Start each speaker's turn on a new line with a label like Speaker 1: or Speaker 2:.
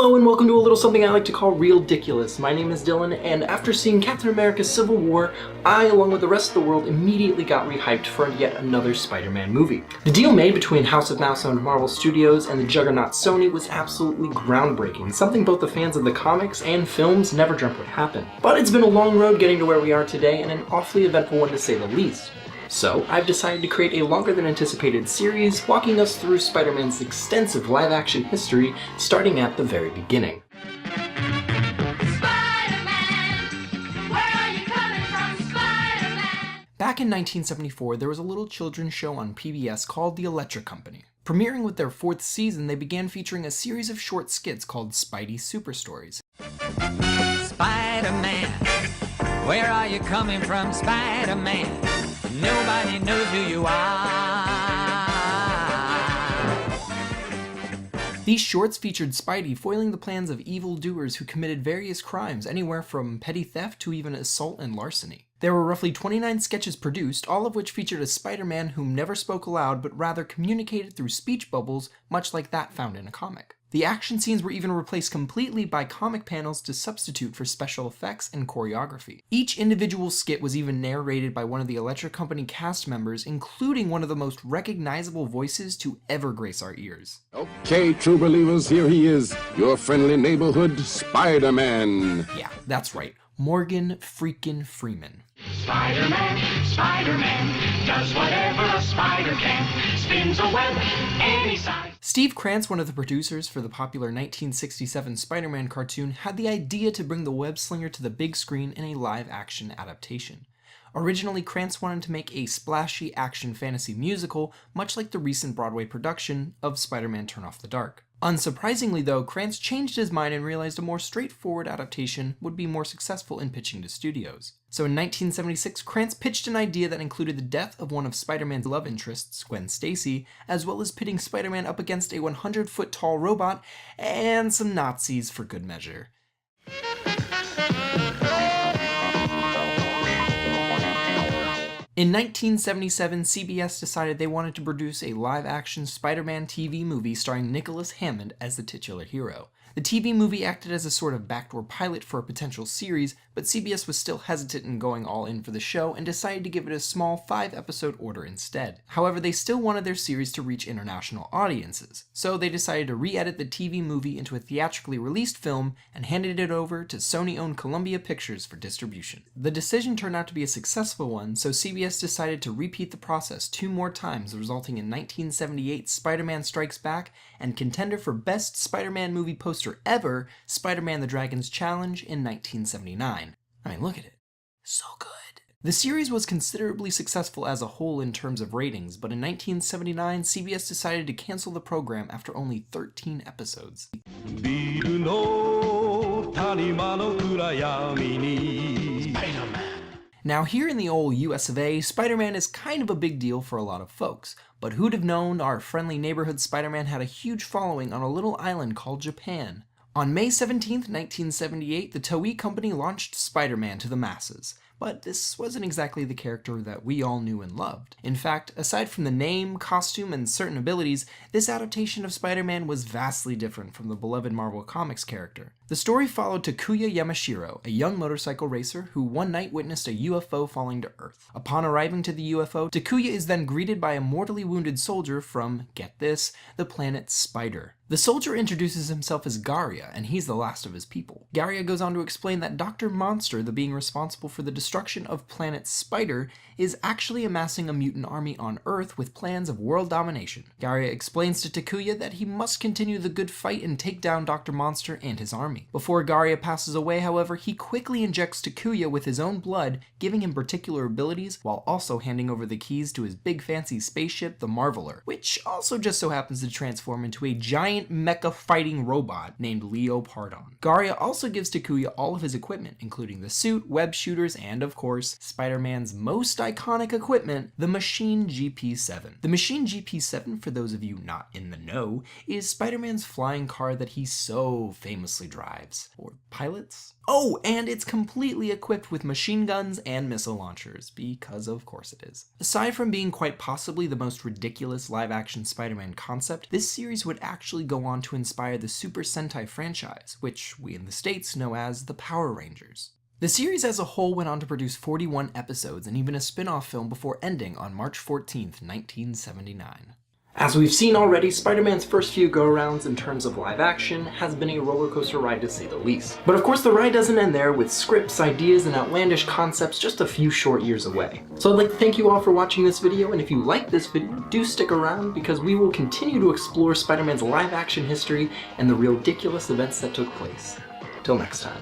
Speaker 1: Hello and welcome to a little something I like to call Reeldiculous. My name is Dylan, and after seeing Captain America Civil War, I, along with the rest of the world, immediately got rehyped for yet another Spider-Man movie. The deal made between House of Mouse-owned Marvel Studios and the juggernaut Sony was absolutely groundbreaking, something both the fans of the comics and films never dreamt would happen. But it's been a long road getting to where we are today, and an awfully eventful one to say the least. So, I've decided to create a longer than anticipated series walking us through Spider-Man's extensive live-action history, starting at the very beginning. Back in 1974, there was a little children's show on PBS called The Electric Company. Premiering with their 4th season, they began featuring a series of short skits called Spidey Super Stories.
Speaker 2: Spider-Man, where are you coming from, Spider-Man? Nobody knows who you are.
Speaker 1: These shorts featured Spidey foiling the plans of evildoers who committed various crimes, anywhere from petty theft to even assault and larceny. There were roughly 29 sketches produced, all of which featured a Spider-Man whom never spoke aloud but rather communicated through speech bubbles, much like that found in a comic. The action scenes were even replaced completely by comic panels to substitute for special effects and choreography. Each individual skit was even narrated by one of the Electric Company cast members, including one of the most recognizable voices to ever grace our ears.
Speaker 3: Okay, true believers, here he is, your friendly neighborhood Spider-Man.
Speaker 1: Yeah, that's right, Morgan freaking Freeman.
Speaker 4: Spider-Man, Spider-Man, does whatever a spider can, spins a web any size.
Speaker 1: Steve Krantz, one of the producers for the popular 1967 Spider-Man cartoon, had the idea to bring the web slinger to the big screen in a live-action adaptation. Originally, Krantz wanted to make a splashy action fantasy musical, much like the recent Broadway production of Spider-Man Turn Off the Dark. Unsurprisingly though, Krantz changed his mind and realized a more straightforward adaptation would be more successful in pitching to studios. So in 1976, Krantz pitched an idea that included the death of one of Spider-Man's love interests, Gwen Stacy, as well as pitting Spider-Man up against a 100-foot tall robot and some Nazis for good measure. In 1977, CBS decided they wanted to produce a live-action Spider-Man TV movie starring Nicholas Hammond as the titular hero. The TV movie acted as a sort of backdoor pilot for a potential series, but CBS was still hesitant in going all in for the show and decided to give it a small 5-episode order instead. However, they still wanted their series to reach international audiences, so they decided to re-edit the TV movie into a theatrically released film and handed it over to Sony-owned Columbia Pictures for distribution. The decision turned out to be a successful one, so CBS decided to repeat the process 2 more times, resulting in 1978's Spider-Man Strikes Back and contender for Best Spider-Man Movie Poster ever, Spider-Man the Dragon's Challenge in 1979. I mean, look at it. So good. The series was considerably successful as a whole in terms of ratings, but in 1979, CBS decided to cancel the program after only 13 episodes. Now here in the old US of A, Spider-Man is kind of a big deal for a lot of folks, but who'd have known our friendly neighborhood Spider-Man had a huge following on a little island called Japan. On May 17, 1978, the Toei Company launched Spider-Man to the masses. But this wasn't exactly the character that we all knew and loved. In fact, aside from the name, costume, and certain abilities, this adaptation of Spider-Man was vastly different from the beloved Marvel Comics character. The story followed Takuya Yamashiro, a young motorcycle racer who one night witnessed a UFO falling to Earth. Upon arriving to the UFO, Takuya is then greeted by a mortally wounded soldier from, get this, the planet Spider. The soldier introduces himself as Garia, and he's the last of his people. Garia goes on to explain that Dr. Monster, the being responsible for the destruction of planet Spider, is actually amassing a mutant army on Earth with plans of world domination. Garia explains to Takuya that he must continue the good fight and take down Dr. Monster and his army. Before Garia passes away, however, he quickly injects Takuya with his own blood, giving him particular abilities while also handing over the keys to his big fancy spaceship, the Marveler, which also just so happens to transform into a giant mecha fighting robot named Leo Pardon. Garia also gives Takuya all of his equipment, including the suit, web shooters, and of course, Spider-Man's most iconic equipment, the Machine GP7. The Machine GP7, for those of you not in the know, is Spider-Man's flying car that he so famously drives. Or pilots? Oh, and it's completely equipped with machine guns and missile launchers, because of course it is. Aside from being quite possibly the most ridiculous live-action Spider-Man concept, this series would actually go on to inspire the Super Sentai franchise, which we in the States know as the Power Rangers. The series as a whole went on to produce 41 episodes and even a spin-off film before ending on March 14th, 1979. As we've seen already, Spider-Man's first few go-arounds in terms of live action has been a roller coaster ride to say the least. But of course the ride doesn't end there, with scripts, ideas, and outlandish concepts just a few short years away. So I'd like to thank you all for watching this video, and if you like this video, do stick around because we will continue to explore Spider-Man's live action history and the Reeldiculous events that took place. Till next time.